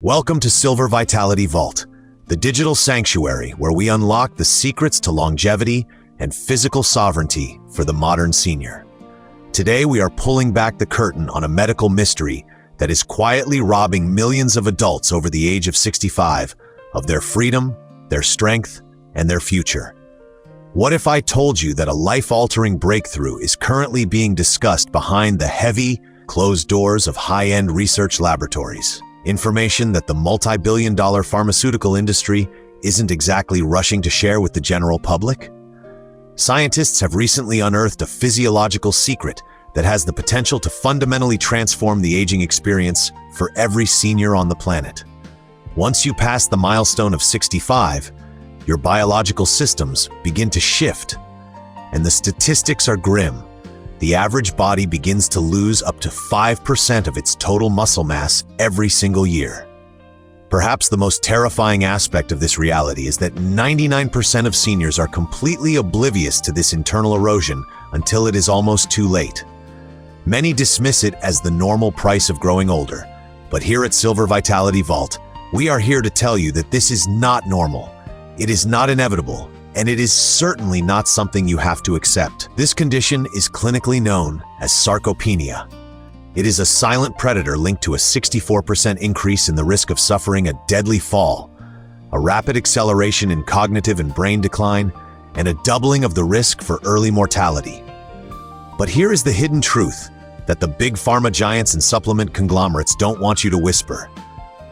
Welcome to Silver Vitality Vault, the digital sanctuary where we unlock the secrets to longevity and physical sovereignty for the modern senior. Today, we are pulling back the curtain on a medical mystery that is quietly robbing millions of adults over the age of 65 of their freedom, their strength, and their future. What if I told you that a life-altering breakthrough is currently being discussed behind the heavy, closed doors of high-end research laboratories? Information that the multi-billion-dollar pharmaceutical industry isn't exactly rushing to share with the general public? Scientists have recently unearthed a physiological secret that has the potential to fundamentally transform the aging experience for every senior on the planet. Once you pass the milestone of 65, your biological systems begin to shift, and the statistics are grim. The average body begins to lose up to 5% of its total muscle mass every single year. Perhaps the most terrifying aspect of this reality is that 99% of seniors are completely oblivious to this internal erosion until it is almost too late. Many dismiss it as the normal price of growing older, but here at Silver Vitality Vault, we are here to tell you that this is not normal. It is not inevitable, and it is certainly not something you have to accept. This condition is clinically known as sarcopenia. It is a silent predator linked to a 64% increase in the risk of suffering a deadly fall, a rapid acceleration in cognitive and brain decline, and a doubling of the risk for early mortality. But here is the hidden truth that the big pharma giants and supplement conglomerates don't want you to whisper.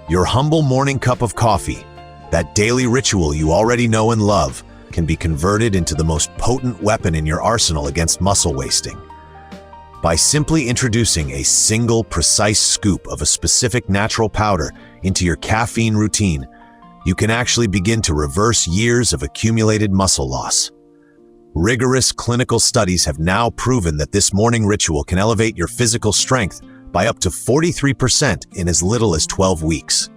Your humble morning cup of coffee, that daily ritual you already know and love, can be converted into the most potent weapon in your arsenal against muscle wasting. By simply introducing a single precise scoop of a specific natural powder into your caffeine routine, you can actually begin to reverse years of accumulated muscle loss. Rigorous clinical studies have now proven that this morning ritual can elevate your physical strength by up to 43% in as little as 12 weeks.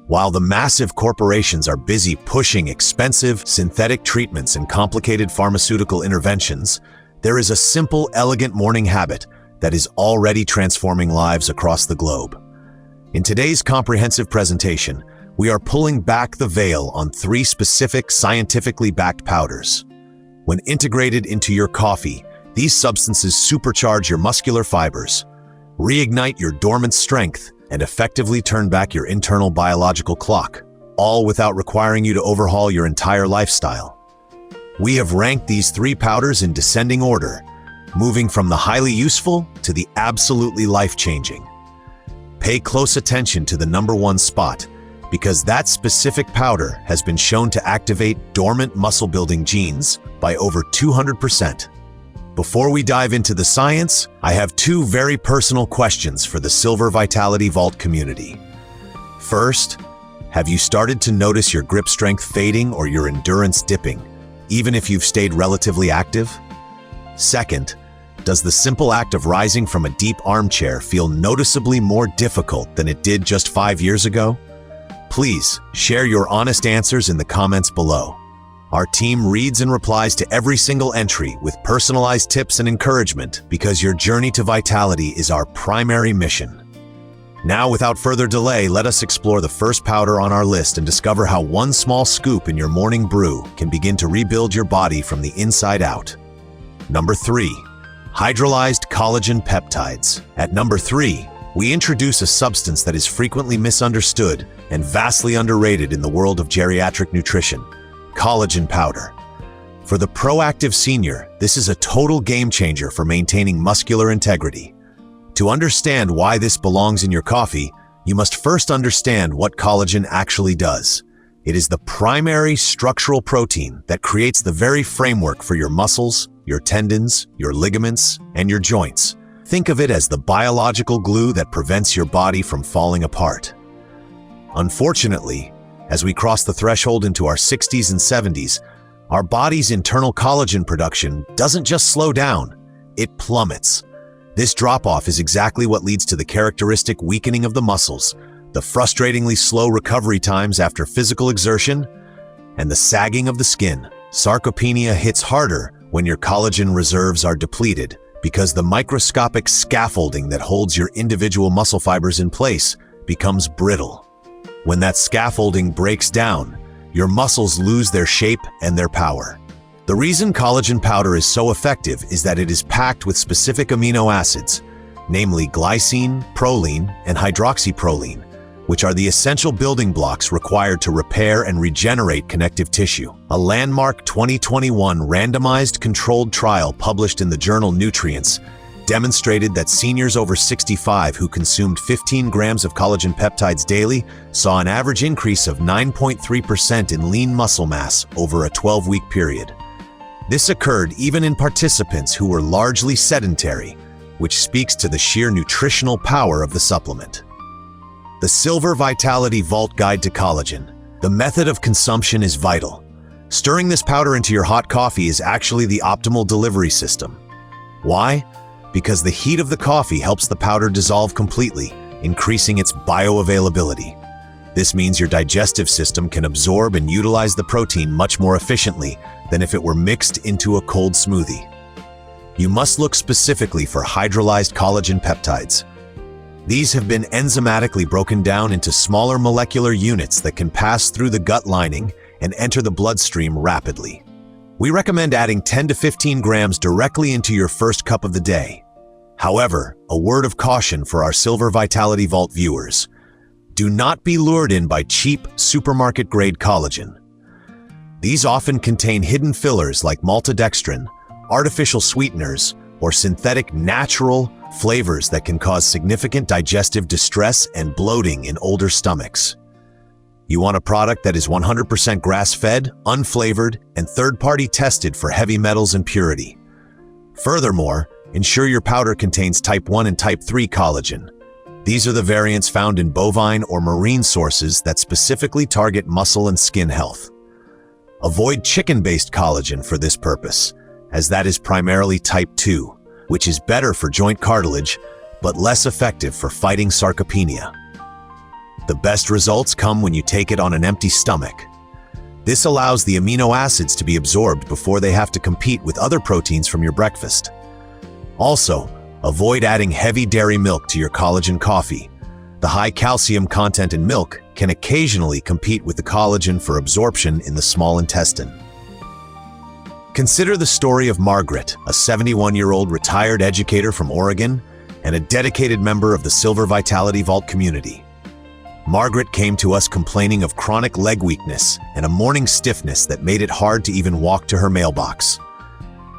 While the massive corporations are busy pushing expensive synthetic treatments and complicated pharmaceutical interventions, there is a simple, elegant morning habit that is already transforming lives across the globe. In today's comprehensive presentation, we are pulling back the veil on 3 specific scientifically backed powders. When integrated into your coffee, these substances supercharge your muscular fibers, reignite your dormant strength, and effectively turn back your internal biological clock, all without requiring you to overhaul your entire lifestyle. We have ranked these 3 powders in descending order, moving from the highly useful to the absolutely life-changing. Pay close attention to the number 1 spot, because that specific powder has been shown to activate dormant muscle-building genes by over 200%. Before we dive into the science, I have 2 very personal questions for the Silver Vitality Vault community. First, have you started to notice your grip strength fading or your endurance dipping, even if you've stayed relatively active? Second, does the simple act of rising from a deep armchair feel noticeably more difficult than it did just 5 years ago? Please share your honest answers in the comments below. Our team reads and replies to every single entry with personalized tips and encouragement because your journey to vitality is our primary mission. Now, without further delay, let us explore the first powder on our list and discover how 1 small scoop in your morning brew can begin to rebuild your body from the inside out. Number 3. Hydrolyzed collagen peptides. At number 3, we introduce a substance that is frequently misunderstood and vastly underrated in the world of geriatric nutrition: collagen powder. For the proactive senior, this is a total game changer for maintaining muscular integrity. To understand why this belongs in your coffee, you must first understand what collagen actually does. It is the primary structural protein that creates the very framework for your muscles, your tendons, your ligaments, and your joints. Think of it as the biological glue that prevents your body from falling apart. Unfortunately, as we cross the threshold into our 60s and 70s, our body's internal collagen production doesn't just slow down, it plummets. This drop-off is exactly what leads to the characteristic weakening of the muscles, the frustratingly slow recovery times after physical exertion, and the sagging of the skin. Sarcopenia hits harder when your collagen reserves are depleted, because the microscopic scaffolding that holds your individual muscle fibers in place becomes brittle. When that scaffolding breaks down, your muscles lose their shape and their power. The reason collagen powder is so effective is that it is packed with specific amino acids, namely glycine, proline, and hydroxyproline, which are the essential building blocks required to repair and regenerate connective tissue. A landmark 2021 randomized controlled trial published in the journal Nutrients demonstrated that seniors over 65 who consumed 15 grams of collagen peptides daily saw an average increase of 9.3% in lean muscle mass over a 12-week period. This occurred even in participants who were largely sedentary, which speaks to the sheer nutritional power of the supplement. The Silver Vitality Vault Guide to Collagen. The method of consumption is vital. Stirring this powder into your hot coffee is actually the optimal delivery system. Why? Because the heat of the coffee helps the powder dissolve completely, increasing its bioavailability. This means your digestive system can absorb and utilize the protein much more efficiently than if it were mixed into a cold smoothie. You must look specifically for hydrolyzed collagen peptides. These have been enzymatically broken down into smaller molecular units that can pass through the gut lining and enter the bloodstream rapidly. We recommend adding 10 to 15 grams directly into your first cup of the day. However, a word of caution for our Silver Vitality Vault viewers. Do not be lured in by cheap, supermarket-grade collagen. These often contain hidden fillers like maltodextrin, artificial sweeteners, or synthetic natural flavors that can cause significant digestive distress and bloating in older stomachs. You want a product that is 100% grass-fed, unflavored, and third-party tested for heavy metals and purity. Furthermore, ensure your powder contains type 1 and type 3 collagen. These are the variants found in bovine or marine sources that specifically target muscle and skin health. Avoid chicken-based collagen for this purpose, as that is primarily type 2, which is better for joint cartilage, but less effective for fighting sarcopenia. The best results come when you take it on an empty stomach. This allows the amino acids to be absorbed before they have to compete with other proteins from your breakfast. Also, avoid adding heavy dairy milk to your collagen coffee. The high calcium content in milk can occasionally compete with the collagen for absorption in the small intestine. Consider the story of Margaret, a 71-year-old retired educator from Oregon and a dedicated member of the Silver Vitality Vault community. Margaret came to us complaining of chronic leg weakness and a morning stiffness that made it hard to even walk to her mailbox.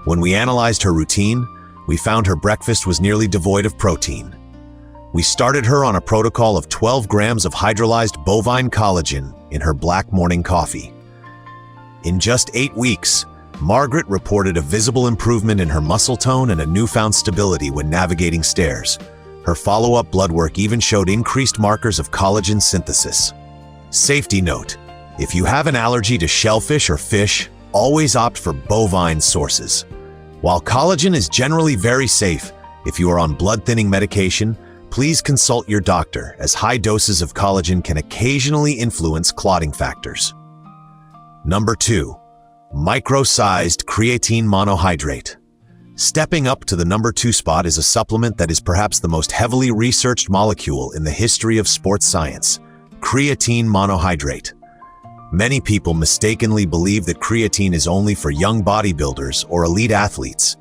When we analyzed her routine, we found her breakfast was nearly devoid of protein. We started her on a protocol of 12 grams of hydrolyzed bovine collagen in her black morning coffee. In just 8 weeks, Margaret reported a visible improvement in her muscle tone and a newfound stability when navigating stairs. Her follow-up blood work even showed increased markers of collagen synthesis. Safety note: if you have an allergy to shellfish or fish, always opt for bovine sources. While collagen is generally very safe, if you are on blood-thinning medication, please consult your doctor, as high doses of collagen can occasionally influence clotting factors. Number 2. Micro-sized creatine monohydrate. Stepping up to the number 2 spot is a supplement that is perhaps the most heavily researched molecule in the history of sports science: creatine monohydrate. Many people mistakenly believe that creatine is only for young bodybuilders or elite athletes.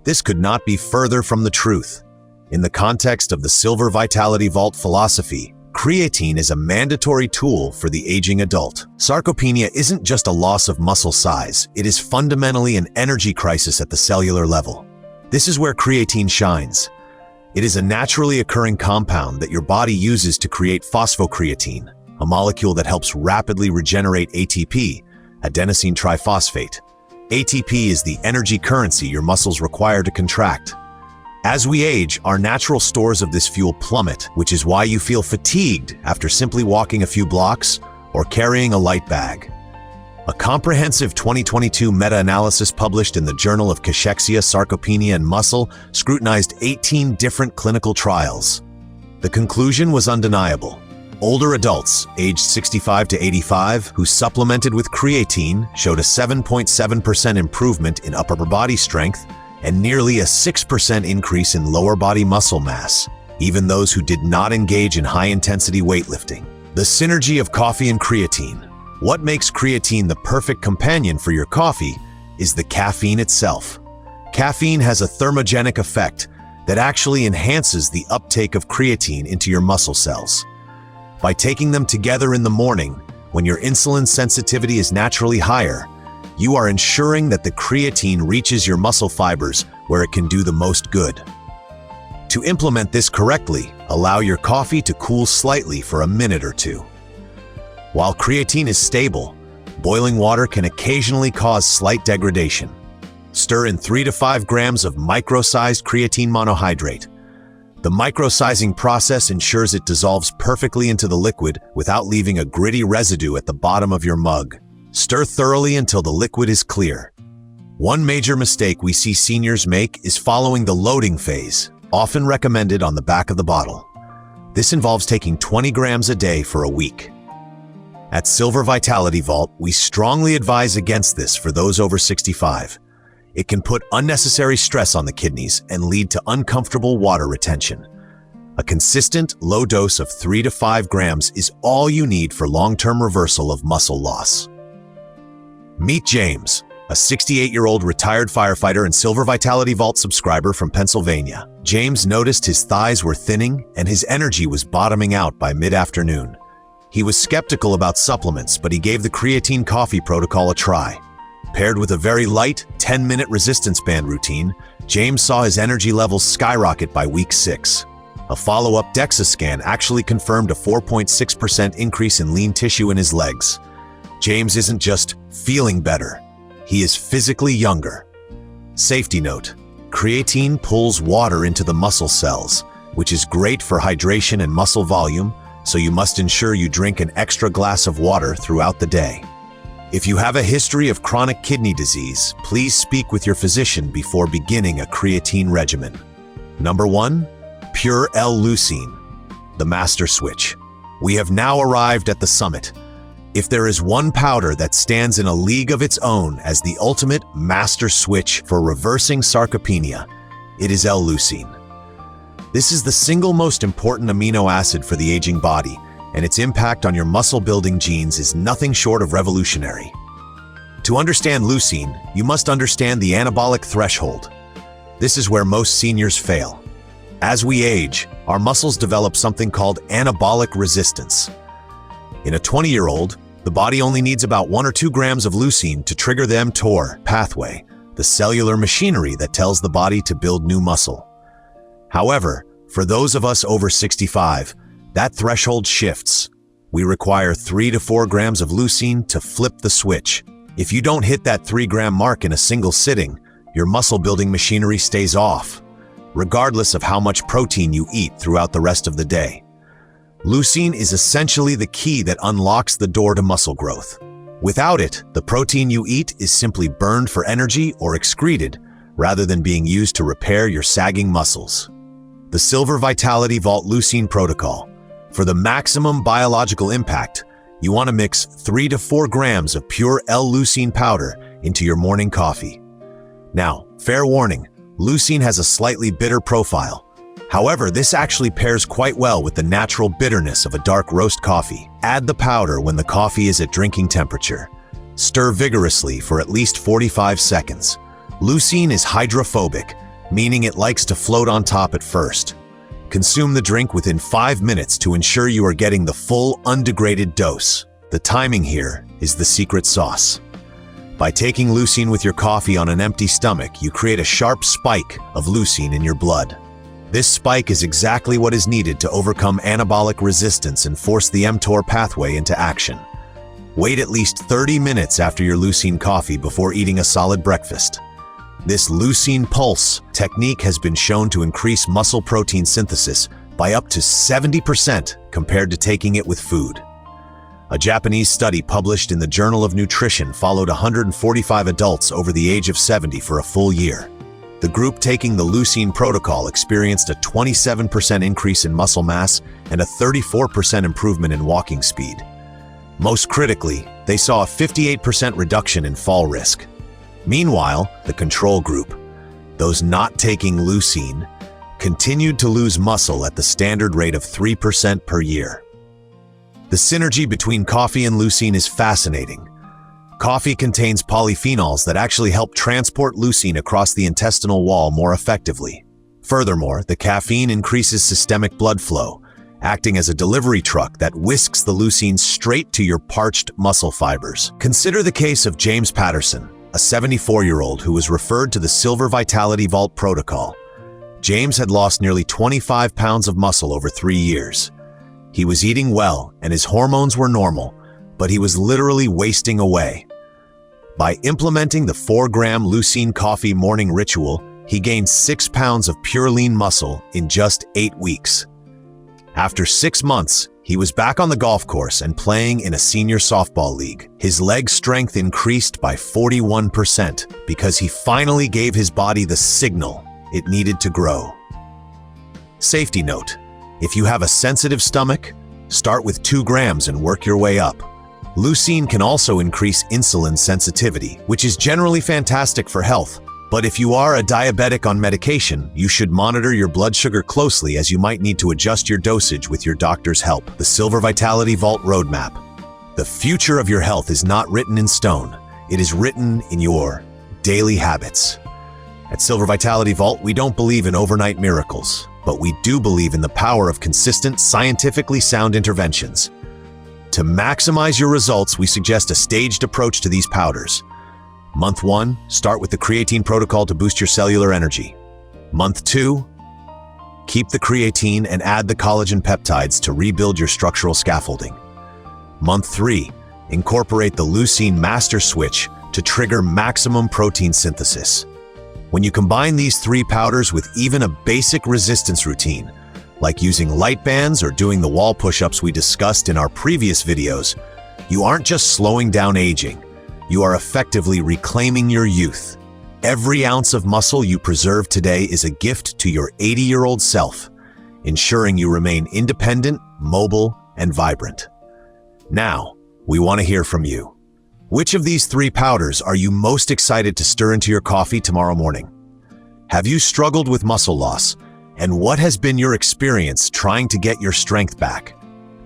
This could not be further from the truth. In the context of the Silver Vitality Vault philosophy, creatine is a mandatory tool for the aging adult. Sarcopenia isn't just a loss of muscle size, it is fundamentally an energy crisis at the cellular level. This is where creatine shines. It is a naturally occurring compound that your body uses to create phosphocreatine, a molecule that helps rapidly regenerate ATP, adenosine triphosphate. ATP is the energy currency your muscles require to contract. As we age, our natural stores of this fuel plummet, which is why you feel fatigued after simply walking a few blocks or carrying a light bag. A comprehensive 2022 meta-analysis published in the Journal of Cachexia, Sarcopenia, and Muscle scrutinized 18 different clinical trials. The conclusion was undeniable. Older adults, aged 65 to 85, who supplemented with creatine showed a 7.7% improvement in upper body strength and nearly a 6% increase in lower body muscle mass, even those who did not engage in high-intensity weightlifting. The synergy of coffee and creatine. What makes creatine the perfect companion for your coffee is the caffeine itself. Caffeine has a thermogenic effect that actually enhances the uptake of creatine into your muscle cells. By taking them together in the morning, when your insulin sensitivity is naturally higher, you are ensuring that the creatine reaches your muscle fibers where it can do the most good. To implement this correctly, allow your coffee to cool slightly for a minute or two. While creatine is stable, boiling water can occasionally cause slight degradation. Stir in 3 to 5 grams of micro-sized creatine monohydrate. The micro-sizing process ensures it dissolves perfectly into the liquid without leaving a gritty residue at the bottom of your mug. Stir thoroughly until the liquid is clear. One major mistake we see seniors make is following the loading phase, often recommended on the back of the bottle. This involves taking 20 grams a day for a week. At Silver Vitality Vault, we strongly advise against this for those over 65. It can put unnecessary stress on the kidneys and lead to uncomfortable water retention. A consistent, low dose of 3 to 5 grams is all you need for long-term reversal of muscle loss. Meet James, a 68-year-old retired firefighter and Silver Vitality Vault subscriber from Pennsylvania. James noticed his thighs were thinning and his energy was bottoming out by mid-afternoon. He was skeptical about supplements, but he gave the creatine coffee protocol a try. Paired with a very light, 10-minute resistance band routine, James saw his energy levels skyrocket by week 6. A follow-up DEXA scan actually confirmed a 4.6% increase in lean tissue in his legs. James isn't just feeling better, he is physically younger. Safety note: creatine pulls water into the muscle cells, which is great for hydration and muscle volume, so you must ensure you drink an extra glass of water throughout the day. If you have a history of chronic kidney disease, please speak with your physician before beginning a creatine regimen. Number 1. Pure L-leucine, the master switch. We have now arrived at the summit. If there is one powder that stands in a league of its own as the ultimate master switch for reversing sarcopenia, it is L-leucine. This is the single most important amino acid for the aging body, and its impact on your muscle-building genes is nothing short of revolutionary. To understand leucine, you must understand the anabolic threshold. This is where most seniors fail. As we age, our muscles develop something called anabolic resistance. In a 20-year-old, the body only needs about 1 or 2 grams of leucine to trigger the mTOR pathway, the cellular machinery that tells the body to build new muscle. However, for those of us over 65, that threshold shifts. We require 3 to 4 grams of leucine to flip the switch. If you don't hit that 3-gram mark in a single sitting, your muscle-building machinery stays off, regardless of how much protein you eat throughout the rest of the day. Leucine is essentially the key that unlocks the door to muscle growth. Without it, the protein you eat is simply burned for energy or excreted, rather than being used to repair your sagging muscles. The Silver Vitality Vault Leucine Protocol. For the maximum biological impact, you want to mix 3 to 4 grams of pure L-leucine powder into your morning coffee. Now, fair warning, leucine has a slightly bitter profile. However, this actually pairs quite well with the natural bitterness of a dark roast coffee. Add the powder when the coffee is at drinking temperature. Stir vigorously for at least 45 seconds. Leucine is hydrophobic, meaning it likes to float on top at first. Consume the drink within 5 minutes to ensure you are getting the full, undegraded dose. The timing here is the secret sauce. By taking leucine with your coffee on an empty stomach, you create a sharp spike of leucine in your blood. This spike is exactly what is needed to overcome anabolic resistance and force the mTOR pathway into action. Wait at least 30 minutes after your leucine coffee before eating a solid breakfast. This leucine pulse technique has been shown to increase muscle protein synthesis by up to 70% compared to taking it with food. A Japanese study published in the Journal of Nutrition followed 145 adults over the age of 70 for a full year. The group taking the leucine protocol experienced a 27% increase in muscle mass and a 34% improvement in walking speed. Most critically, they saw a 58% reduction in fall risk. Meanwhile, the control group, those not taking leucine, continued to lose muscle at the standard rate of 3% per year. The synergy between coffee and leucine is fascinating. Coffee contains polyphenols that actually help transport leucine across the intestinal wall more effectively. Furthermore, the caffeine increases systemic blood flow, acting as a delivery truck that whisks the leucine straight to your parched muscle fibers. Consider the case of James Patterson, a 74-year-old who was referred to the Silver Vitality Vault protocol. James had lost nearly 25 pounds of muscle over 3 years. He was eating well and his hormones were normal, but he was literally wasting away. By implementing the 4-gram leucine coffee morning ritual, he gained 6 pounds of pure lean muscle in just 8 weeks. After 6 months, he was back on the golf course and playing in a senior softball league. His leg strength increased by 41% because he finally gave his body the signal it needed to grow. Safety note: if you have a sensitive stomach, start with 2 grams and work your way up. Leucine can also increase insulin sensitivity, which is generally fantastic for health. But if you are a diabetic on medication, you should monitor your blood sugar closely as you might need to adjust your dosage with your doctor's help. The Silver Vitality Vault Roadmap. The future of your health is not written in stone. It is written in your daily habits. At Silver Vitality Vault, we don't believe in overnight miracles, but we do believe in the power of consistent, scientifically sound interventions. To maximize your results, we suggest a staged approach to these powders. Month 1, start with the creatine protocol to boost your cellular energy. Month 2, keep the creatine and add the collagen peptides to rebuild your structural scaffolding. Month 3, incorporate the leucine master switch to trigger maximum protein synthesis. When you combine these 3 powders with even a basic resistance routine, like using light bands or doing the wall push-ups we discussed in our previous videos, you aren't just slowing down aging. You are effectively reclaiming your youth. Every ounce of muscle you preserve today is a gift to your 80-year-old self, ensuring you remain independent, mobile, and vibrant. Now, we want to hear from you. Which of these 3 powders are you most excited to stir into your coffee tomorrow morning? Have you struggled with muscle loss? And what has been your experience trying to get your strength back?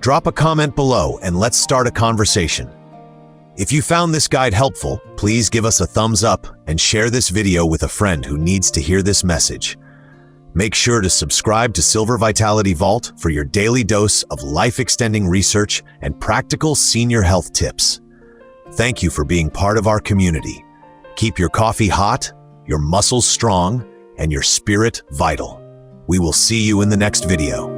Drop a comment below and let's start a conversation. If you found this guide helpful, please give us a thumbs up and share this video with a friend who needs to hear this message. Make sure to subscribe to Silver Vitality Vault for your daily dose of life-extending research and practical senior health tips. Thank you for being part of our community. Keep your coffee hot, your muscles strong, and your spirit vital. We will see you in the next video.